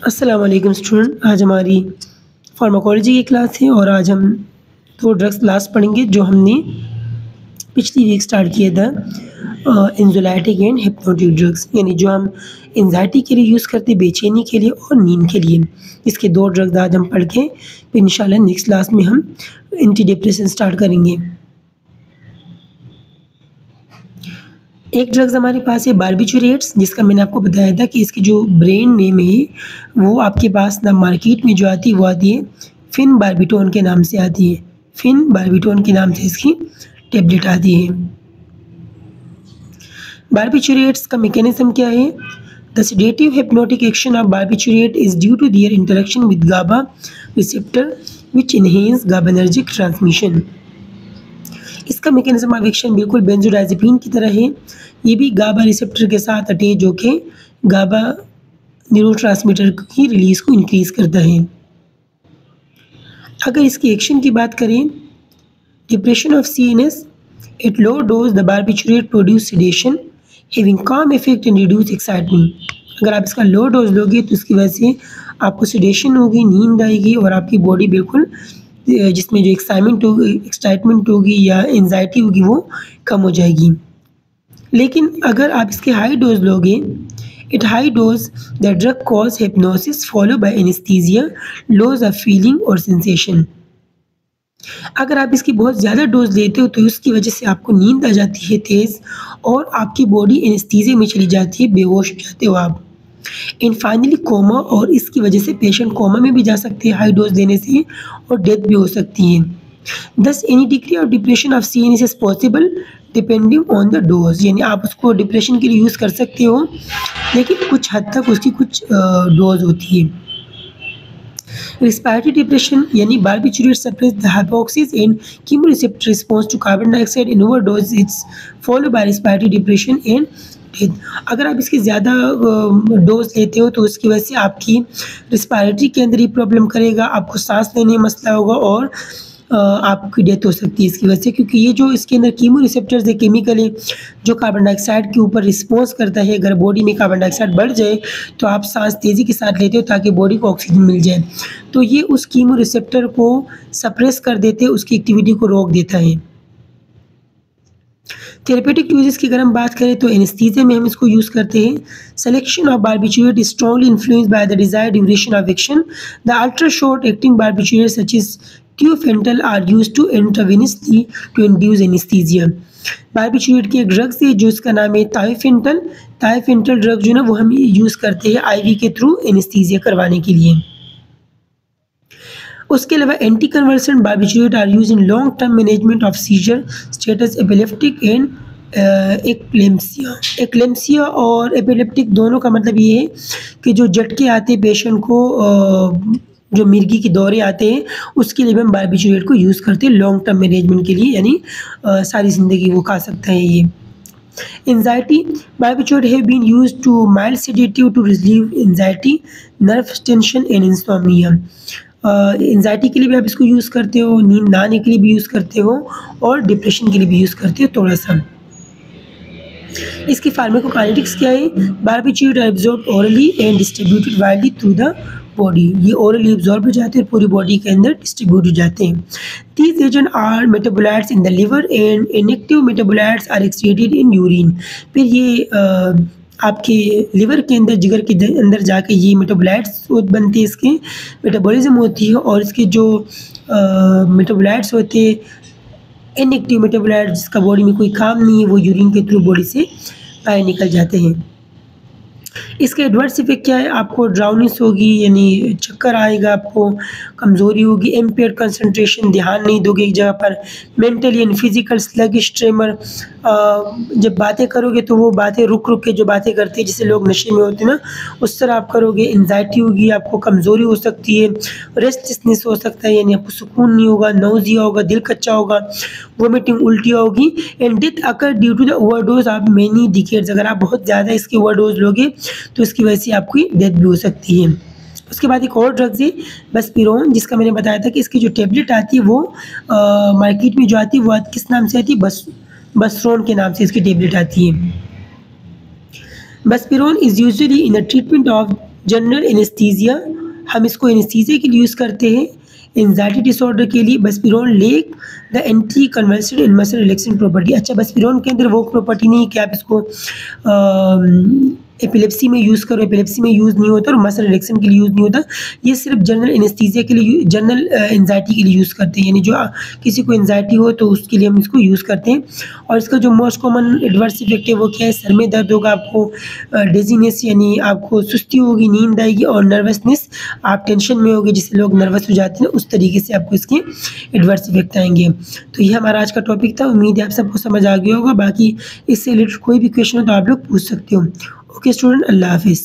अस्सलाम वालेकुम स्टूडेंट। आज हमारी फार्माकोलॉजी की क्लास है और आज हम 2 ड्रग्स लास्ट पढ़ेंगे जो हमने पिछली वीक स्टार्ट किया था। एंग्जाइटी एंड हिप्नोटिक ड्रग्स, यानी जो हम एंग्जाइटी के लिए यूज़ करते हैं, बेचैनी के लिए और नींद के लिए। इसके 2 ड्रग्स आज हम पढ़ के फिर इंशाल्लाह नेक्स्ट क्लास में हम एंटी डिप्रेशन स्टार्ट करेंगे। एक ड्रग्स हमारे पास है बारबिचुरेट्स, जिसका मैंने आपको बताया था कि इसकी जो ब्रांड नेम है वो आपके पास ना मार्केट में जो आती है वो आती है फेनबार्बिटोन के नाम से आती है। फेनबार्बिटोन के नाम से इसकी टेबलेट आती है। बारबिचुरेट्स का मैकेनिज्म क्या है? The sedative hypnotic action of barbiturate is due to their interaction with GABA receptor which enhance GABAergic transmission. इसका मैकेनिज्म ऑफ एक्शन बिल्कुल बेंजोडाइज़ेपिन की तरह है। ये भी गाबा रिसेप्टर के साथ अटैच होकर गाबा न्यूरोट्रांसमीटर की रिलीज़ को इंक्रीज़ करता है। अगर इसकी एक्शन की बात करें, depression of CNS at low dose the barbiturate produce sedation having calm effect and reduce excitement. अगर आप इसका लो डोज लोगे तो इसकी वजह से आपको सेडेशन होगी, नींद आएगी और आपकी बॉडी बिल्कुल जिसमें जो एक्साइटमेंट होगी या एंजाइटी होगी वो कम हो जाएगी। लेकिन अगर आप इसके हाई डोज लोगे, at high dose the drug cause hypnosis follow by anaesthesia, loss of feeling और सेंसेशन। अगर आप इसकी बहुत ज़्यादा डोज लेते हो तो उसकी वजह से आपको नींद आ जाती है तेज़ और आपकी बॉडी एनेस्थीसिया में चली जाती है, बेहोश हो जाते हो आप। एंड फाइनली कोमा, और इसकी वजह से पेशेंट कोमा में भी जा सकते हैं हाई डोज देने से और डेथ भी हो सकती है। दस any degree of depression of CNS is possible depending on the dose, यानी आप उसको डिप्रेशन के लिए यूज़ कर सकते हो लेकिन कुछ हद तक उसकी कुछ डोज होती है। Respiratory depression, यानी barbiturate suppress the hypoxia and chemoreceptor response to carbon dioxide in overdose, it's followed by respiratory depression and death। अगर आप इसकी ज़्यादा डोज लेते हो तो उसकी वजह से आपकी रिस्पायरेटरी के अंदर ही प्रॉब्लम करेगा, आपको सांस लेने में मसला होगा और आपकी डेथ हो सकती है इसकी वजह से, क्योंकि ये जो इसके अंदर कीमो रिसेप्टर्स है, केमिकल है जो कार्बन डाइऑक्साइड के ऊपर रिस्पॉन्स करता है। अगर बॉडी में कार्बन डाइऑक्साइड बढ़ जाए तो आप सांस तेज़ी के साथ लेते हो ताकि बॉडी को ऑक्सीजन मिल जाए, तो ये उस कीमो रिसेप्टर को सप्रेस कर देते, उसकी एक्टिविटी को रोक देता है। थेरेपेटिक यूजेस की अगर हम बात करें तो एनेस्थीसिया में हम इसको यूज़ करते हैं। Selection of barbiturate is strongly influenced by the desired duration of action. The ultra short acting barbiturate such is thiopental are used to intravenously to induce anaesthesia. Barbiturate की एक ड्रग्स है जो इसका नाम है थायोफेंटल। थायोफेंटल ड्रग जो ना वो हम यूज़ करते हैं आईवी के थ्रू एनेस्थीसिया करवाने के लिए। उसके अलावा anti convulsant barbiturate are use in long term management of seizure status epileptic and eclampsia. Eclampsia और एपिलेप्टिक दोनों का मतलब ये है कि जो झटके आते हैं पेशेंट को, जो मिर्गी के दौरे आते हैं, उसके लिए हम बारबिचुरेट को यूज़ करते हैं लॉन्ग टर्म मैनेजमेंट के लिए, यानी सारी ज़िंदगी वो खा सकता है ये। Anxiety, barbiturate have been used to mild sedative to relieve anxiety, nerve tension and insomnia। Anxiety के लिए भी आप इसको यूज़ करते हो, नींद ना आने के लिए भी यूज़ करते हो और डिप्रेशन के लिए भी यूज़ करते हो थोड़ा सा। इसकी फार्माकोकाइनेटिक्स क्या है? Barbiturate are absorbed orally and distributed widely through the body. ये ओरली एब्जॉर्ब हो जाते हैं और पूरी बॉडी के अंदर डिस्ट्रीब्यूट हो जाते हैं। These agent are metabolites in the liver and inactive metabolites are excreted in urine. फिर ये आपके लिवर के अंदर, जिगर के अंदर जाके ये मेटाबोलाइट्स बनते हैं, इसके मेटाबॉलिज्म होती है और इसके जो मेटाबोलाइट्स होते हैं, इनएक्टिव मेटाबोलाइट्स जिसका बॉडी में कोई काम नहीं है, वो यूरिन के थ्रू बॉडी से बाहर निकल जाते हैं। इसके एडवर्स इफेक्ट क्या है? आपको ड्राउनेस होगी, यानी चक्कर आएगा, आपको कमज़ोरी होगी, इम्पेयर्ड कंसंट्रेशन, ध्यान नहीं दोगे एक जगह पर, mental and physical sluggish tremor. जब बातें करोगे तो वो बातें रुक रुक के जो बातें करते हैं, जैसे लोग नशे में होते हैं ना, उस तरह आप करोगे। एंजाइटी होगी, आपको कमज़ोरी हो सकती है, रेस्टलेसनेस हो सकता है, यानी आपको सुकून नहीं होगा, नौजिया होगा, दिल कच्चा होगा, वोमिटिंग, उल्टियाँ होगी। And death occur due to the overdose of many decades. अगर आप बहुत ज़्यादा इसकी ओवरडोज लोगे तो इसकी वजह से आपकी डेथ भी हो सकती है। उसके बाद एक और ड्रग्स है बसपिरोन, जिसका मैंने बताया था कि इसकी जो टेबलेट आती है वो मार्केट में जो आती है वो किस नाम से आती है? बसरोन के नाम से इसकी टेबलेट आती है। Buspirone is usually in the treatment of general anaesthesia, हम इसको एनेस्थीसिया के लिए यूज़ करते हैं। एंजाइटी डिसऑर्डर के लिए buspirone lack the anticonvulsive in muscle relaxing property. अच्छा, बस्पिरोन के अंदर वो प्रॉपर्टी नहीं है कि आप इसको एपिलेप्सी में यूज़ करो, एपिलेप्सी में यूज़ नहीं होता और मसल रिलैक्सेशन के लिए यूज़ नहीं होता। ये सिर्फ जनरल एनेस्थीसिया के लिए, जनरल एंजाइटी के लिए यूज़ करते हैं, यानी जो किसी को एंजाइटी हो तो उसके लिए हम इसको यूज़ करते हैं। और इसका जो मोस्ट कॉमन एडवर्स इफेक्ट है वो क्या है, सर में दर्द होगा आपको, डिजीनेस यानी आपको सुस्ती होगी, नींद आएगी और नर्वसनेस, आप टेंशन में होगे, जिससे लोग नर्वस हो जाते हैं, उस तरीके से आपको इसके एडवर्स इफेक्ट आएंगे। तो ये हमारा आज का टॉपिक था, उम्मीद है आप सबको समझ आ गया होगा। बाकी इससे रिलेटेड कोई भी क्वेश्चन हो तो आप लोग पूछ सकते हो। ओके स्टूडेंट, अल्लाह हाफिज़।